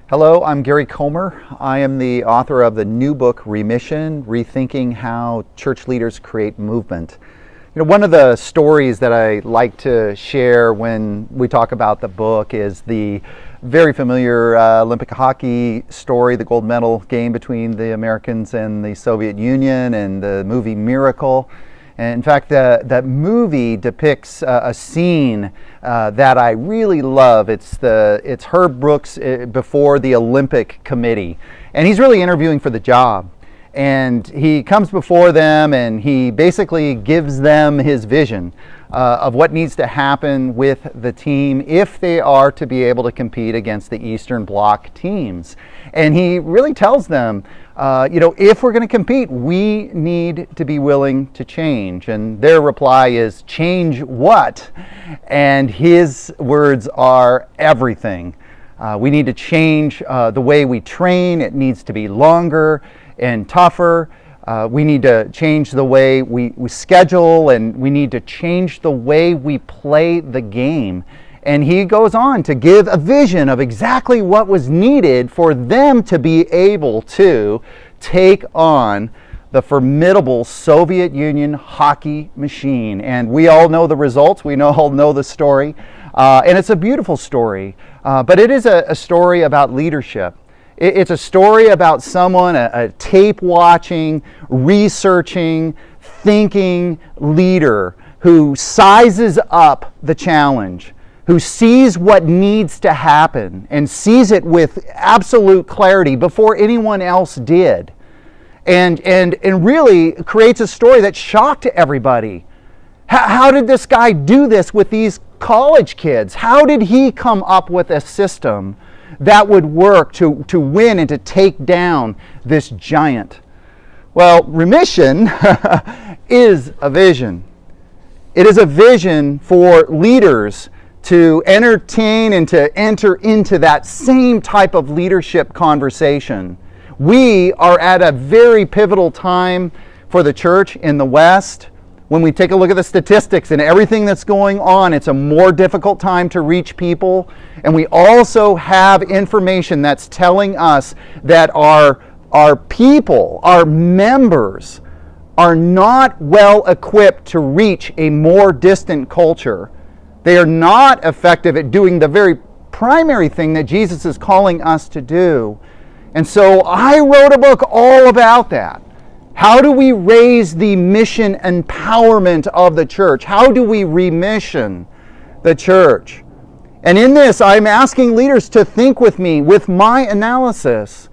Hello, I'm Gary Comer. I am the author of the new book, ReMission, Rethinking How Church Leaders Create Movement. One of the stories that I like to share when we talk about the book is the very familiar Olympic hockey story, the gold medal game between the Americans and the Soviet Union, and the movie Miracle. And in fact, that movie depicts a scene that I really love. It's Herb Brooks before the Olympic Committee, and he's really interviewing for the job. And he comes before them and he basically gives them his vision of what needs to happen with the team if they are to be able to compete against the Eastern Bloc teams. And he really tells them, if we're going to compete, we need to be willing to change. And their reply is, change what? And his words are everything. We need to change the way we train. It needs to be longer and tougher. We need to change the way we schedule, and we need to change the way we play the game. And he goes on to give a vision of exactly what was needed for them to be able to take on the formidable Soviet Union hockey machine. And we all know the results. We all know the story. And it's a beautiful story. But it is a story about leadership. It's a story about someone, a tape-watching, researching, thinking leader who sizes up the challenge, who sees what needs to happen and sees it with absolute clarity before anyone else did, and really creates a story that shocked everybody. How did this guy do this with these college kids? How did he come up with a system that would work to win and to take down this giant? Well, ReMission is a vision. It is a vision for leaders to entertain and to enter into that same type of leadership conversation. We are at a very pivotal time for the church in the West. When we take a look at the statistics and everything that's going on, it's a more difficult time to reach people. And we also have information that's telling us that our people, our members, are not well equipped to reach a more distant culture. They are not effective at doing the very primary thing that Jesus is calling us to do. And so I wrote a book all about that. How do we raise the mission empowerment of the church? How do we remission the church? And in this, I'm asking leaders to think with me, with my analysis,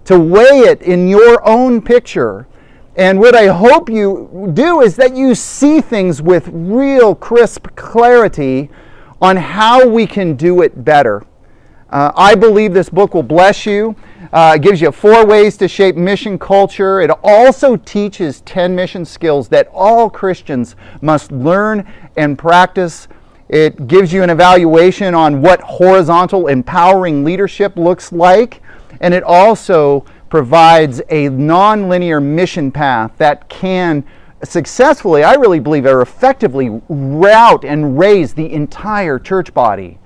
to weigh it in your own picture. And what I hope you do is that you see things with real crisp clarity on how we can do it better. I believe this book will bless you. It gives you 4 ways to shape mission culture. It also teaches 10 mission skills that all Christians must learn and practice. It gives you an evaluation on what horizontal empowering leadership looks like. And it also provides a non-linear mission path that can successfully, I really believe, or effectively route and raise the entire church body.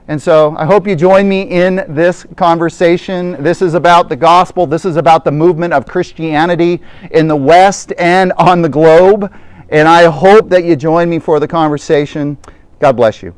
And so I hope you join me in this conversation. This is about the gospel. This is about the movement of Christianity in the West and on the globe. And I hope that you join me for the conversation. God bless you.